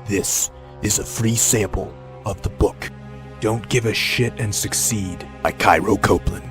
This is a free sample of the book Don't Give a Shit and Succeed by Cairo Copeland.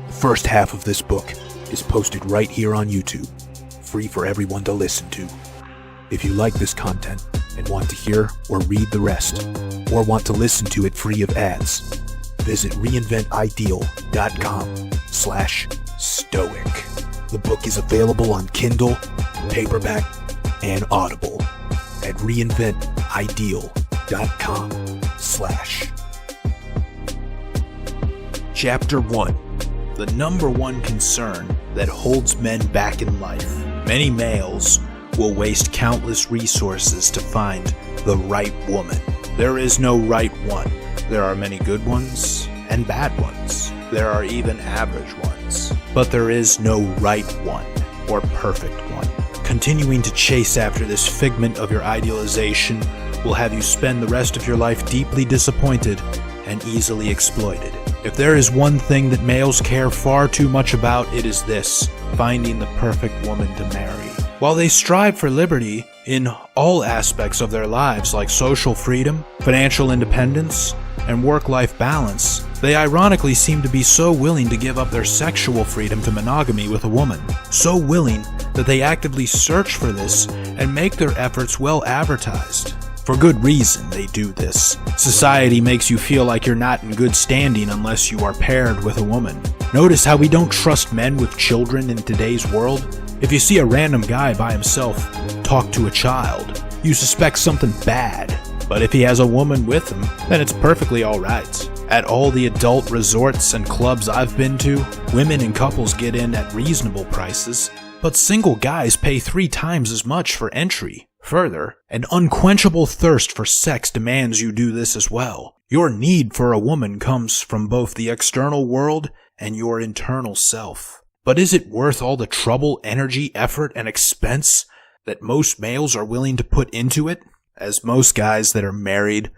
The first half of this book is posted right here on YouTube, free for everyone to listen to. If you like this content and want to hear or read the rest, or want to listen to it free of ads, visit reinventideal.com/stoic. The book is available on Kindle, paperback, and Audible at reinventideal.com/. Chapter 1. The number one concern that holds men back in life. Many males will waste countless resources to find the right woman. There is no right one. There are many good ones and bad ones. There are even average ones. But there is no right one or perfect one. Continuing to chase after this figment of your idealization will have you spend the rest of your life deeply disappointed and easily exploited. If there is one thing that males care far too much about, it is this: finding the perfect woman to marry. While they strive for liberty in all aspects of their lives, like social freedom, financial independence, and work-life balance, they ironically seem to be so willing to give up their sexual freedom to monogamy with a woman. So willing that they actively search for this and make their efforts well advertised. For good reason they do this. Society makes you feel like you're not in good standing unless you are paired with a woman. Notice how we don't trust men with children in today's world? If you see a random guy by himself talk to a child, you suspect something bad. But if he has a woman with him, then it's perfectly alright. At all the adult resorts and clubs I've been to, women and couples get in at reasonable prices, but single guys pay 3 times as much for entry. Further, an unquenchable thirst for sex demands you do this as well. Your need for a woman comes from both the external world and your internal self. But is it worth all the trouble, energy, effort, and expense that most males are willing to put into it? As most guys that are married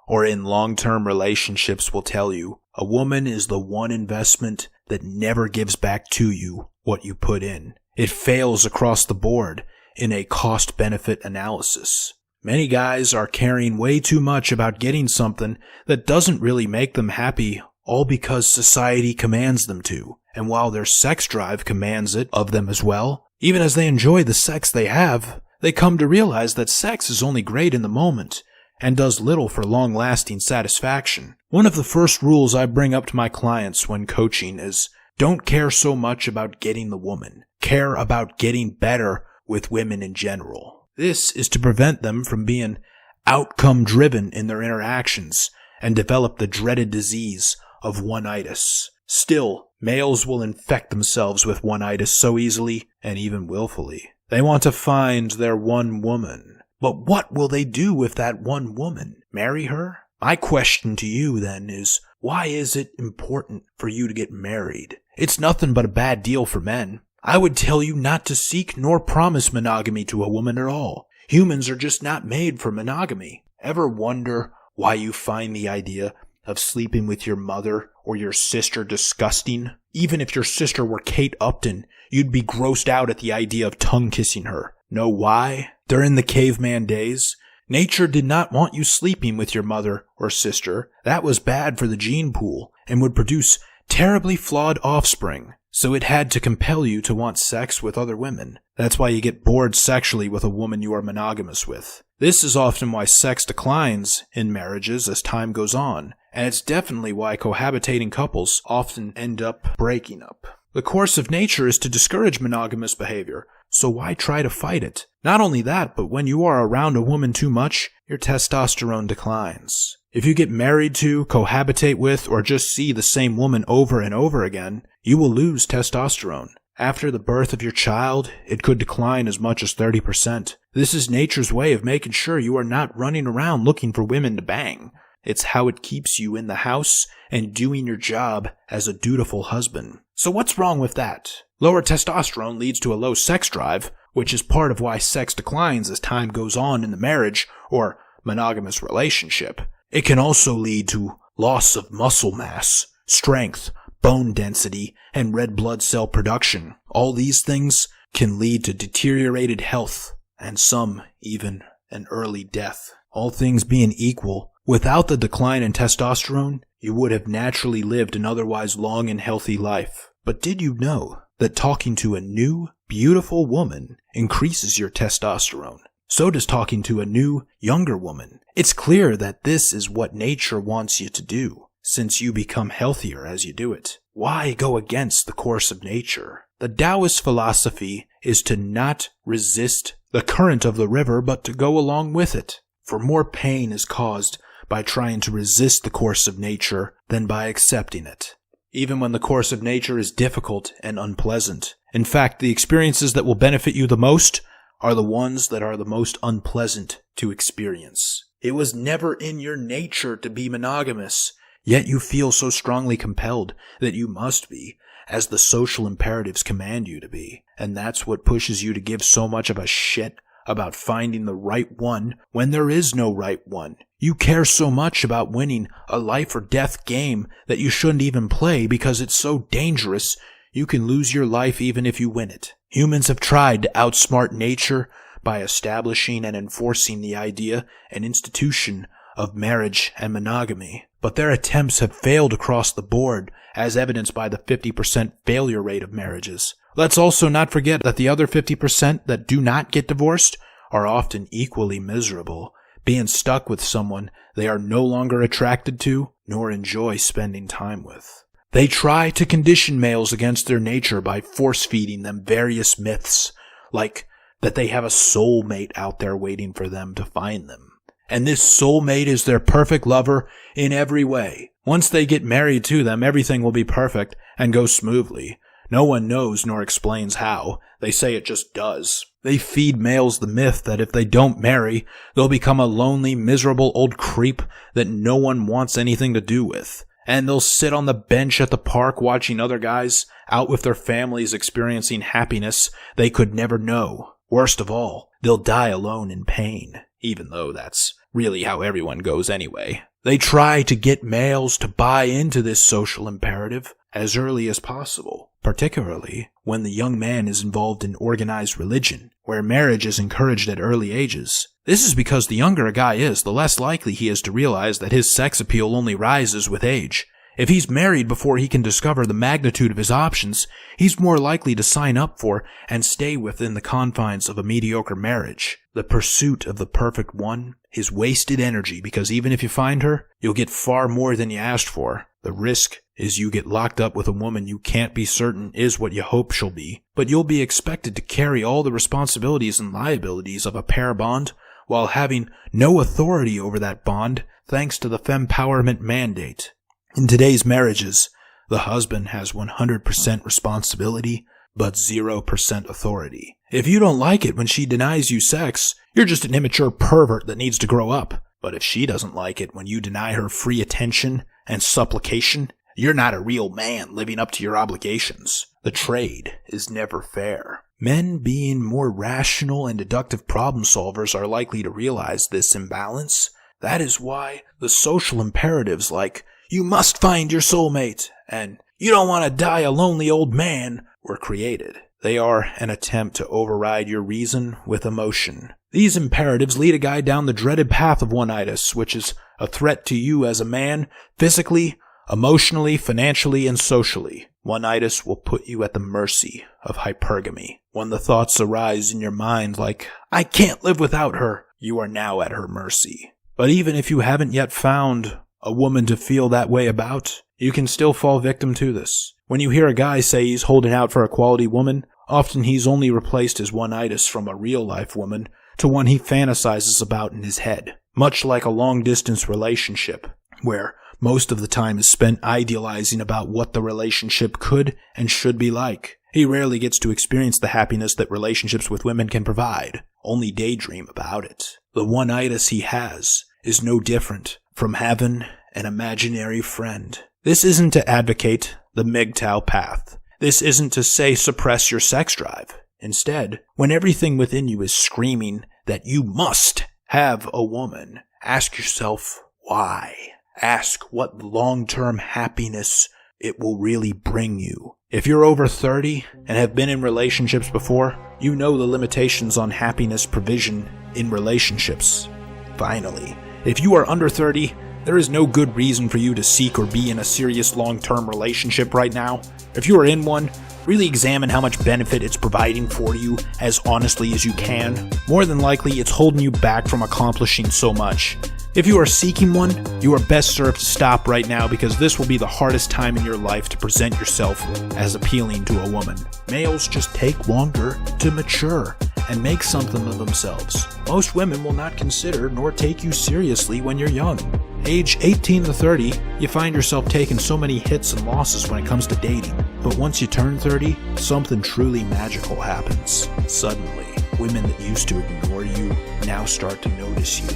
or in long-term relationships will tell you, a woman is the one investment that never gives back to you what you put in. It fails across the board in a cost-benefit analysis. Many guys are caring way too much about getting something that doesn't really make them happy, all because society commands them to. And while their sex drive commands it of them as well, even as they enjoy the sex they have, they come to realize that sex is only great in the moment and does little for long-lasting satisfaction. One of the first rules I bring up to my clients when coaching is, don't care so much about getting the woman. Care about getting better with women in general. This is to prevent them from being outcome-driven in their interactions and develop the dreaded disease of one-itis. Still, males will infect themselves with one-itis so easily and even willfully. They want to find their one woman. But what will they do with that one woman? Marry her? My question to you then is, why is it important for you to get married? It's nothing but a bad deal for men. I would tell you not to seek nor promise monogamy to a woman at all. Humans are just not made for monogamy. Ever wonder why you find the idea of sleeping with your mother or your sister disgusting? Even if your sister were Kate Upton, you'd be grossed out at the idea of tongue-kissing her. Know why? During the caveman days, nature did not want you sleeping with your mother or sister. That was bad for the gene pool and would produce terribly flawed offspring. So it had to compel you to want sex with other women. That's why you get bored sexually with a woman you are monogamous with. This is often why sex declines in marriages as time goes on, and it's definitely why cohabitating couples often end up breaking up. The course of nature is to discourage monogamous behavior, so why try to fight it? Not only that, but when you are around a woman too much, your testosterone declines. If you get married to, cohabitate with, or just see the same woman over and over again, you will lose testosterone. After the birth of your child, it could decline as much as 30%. This is nature's way of making sure you are not running around looking for women to bang. It's how it keeps you in the house and doing your job as a dutiful husband. So what's wrong with that? Lower testosterone leads to a low sex drive, which is part of why sex declines as time goes on in the marriage or monogamous relationship. It can also lead to loss of muscle mass, strength, bone density, and red blood cell production. All these things can lead to deteriorated health and some even an early death. All things being equal, without the decline in testosterone, you would have naturally lived an otherwise long and healthy life. But did you know that talking to a new, beautiful woman increases your testosterone? So does talking to a new, younger woman. It's clear that this is what nature wants you to do, since you become healthier as you do it. Why go against the course of nature? The Taoist philosophy is to not resist the current of the river, but to go along with it. For more pain is caused by trying to resist the course of nature than by accepting it. Even when the course of nature is difficult and unpleasant. In fact, the experiences that will benefit you the most are the ones that are the most unpleasant to experience. It was never in your nature to be monogamous, yet you feel so strongly compelled that you must be, as the social imperatives command you to be. And that's what pushes you to give so much of a shit about finding the right one when there is no right one. You care so much about winning a life or death game that you shouldn't even play because it's so dangerous you can lose your life even if you win it. Humans have tried to outsmart nature by establishing and enforcing the idea and institution of marriage and monogamy, but their attempts have failed across the board, as evidenced by the 50% failure rate of marriages. Let's also not forget that the other 50% that do not get divorced are often equally miserable, being stuck with someone they are no longer attracted to nor enjoy spending time with. They try to condition males against their nature by force-feeding them various myths, like that they have a soulmate out there waiting for them to find them. And this soulmate is their perfect lover in every way. Once they get married to them, everything will be perfect and go smoothly. No one knows nor explains how. They say it just does. They feed males the myth that if they don't marry, they'll become a lonely, miserable old creep that no one wants anything to do with. And they'll sit on the bench at the park watching other guys out with their families experiencing happiness they could never know. Worst of all, they'll die alone in pain, even though that's really how everyone goes anyway. They try to get males to buy into this social imperative as early as possible, particularly when the young man is involved in organized religion, where marriage is encouraged at early ages. This is because the younger a guy is, the less likely he is to realize that his sex appeal only rises with age. If he's married before he can discover the magnitude of his options, he's more likely to sign up for and stay within the confines of a mediocre marriage. The pursuit of the perfect one is wasted energy because even if you find her, you'll get far more than you asked for. The risk is you get locked up with a woman you can't be certain is what you hope she'll be, but you'll be expected to carry all the responsibilities and liabilities of a pair bond while having no authority over that bond thanks to the fempowerment mandate. In today's marriages, the husband has 100% responsibility, but 0% authority. If you don't like it when she denies you sex, you're just an immature pervert that needs to grow up. But if she doesn't like it when you deny her free attention and supplication, you're not a real man living up to your obligations. The trade is never fair. Men, being more rational and deductive problem solvers, are likely to realize this imbalance. That is why the social imperatives like, "You must find your soulmate," and "You don't want to die a lonely old man," were created. They are an attempt to override your reason with emotion. These imperatives lead a guy down the dreaded path of one-itis, which is a threat to you as a man, physically, emotionally, financially, and socially. One-itis will put you at the mercy of hypergamy. When the thoughts arise in your mind like, "I can't live without her," you are now at her mercy. But even if you haven't yet found a woman to feel that way about, you can still fall victim to this. When you hear a guy say he's holding out for a quality woman, often he's only replaced his one-itis from a real-life woman to one he fantasizes about in his head. Much like a long-distance relationship, where most of the time is spent idealizing about what the relationship could and should be like. He rarely gets to experience the happiness that relationships with women can provide, only daydream about it. The one-itis he has is no different from having an imaginary friend. This isn't to advocate the MGTOW path. This isn't to say suppress your sex drive. Instead, when everything within you is screaming that you must have a woman, ask yourself why. Ask what long-term happiness it will really bring you. If you're over 30 and have been in relationships before, you know the limitations on happiness provision in relationships. Finally, if you are under 30, there is no good reason for you to seek or be in a serious long-term relationship right now. If you are in one, really examine how much benefit it's providing for you as honestly as you can. More than likely, it's holding you back from accomplishing so much. If you are seeking one, you are best served to stop right now because this will be the hardest time in your life to present yourself as appealing to a woman. Males just take longer to mature and make something of themselves. Most women will not consider nor take you seriously when you're young. Age 18 to 30, you find yourself taking so many hits and losses when it comes to dating. But once you turn 30, something truly magical happens. Suddenly, women that used to ignore you now start to notice you,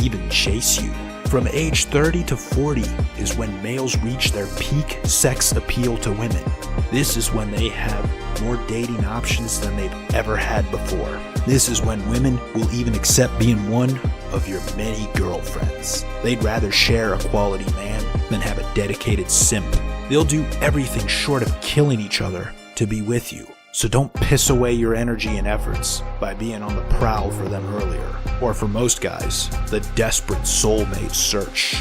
even chase you. From age 30 to 40 is when males reach their peak sex appeal to women. This is when they have more dating options than they've ever had before. This is when women will even accept being one of your many girlfriends. They'd rather share a quality man than have a dedicated simp. They'll do everything short of killing each other to be with you. So don't piss away your energy and efforts by being on the prowl for them earlier. Or for most guys, the desperate soulmate search.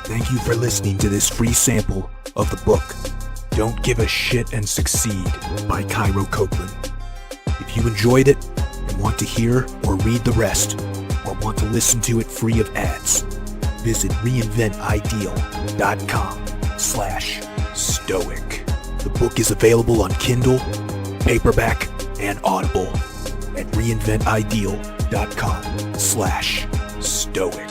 Thank you for listening to this free sample of the book, Don't Give a Shit and Succeed by Cairo Copeland. If you enjoyed it and want to hear or read the rest, or want to listen to it free of ads, visit reinventideal.com/stoic. The book is available on Kindle, paperback, and Audible at reinventideal.com/stoic.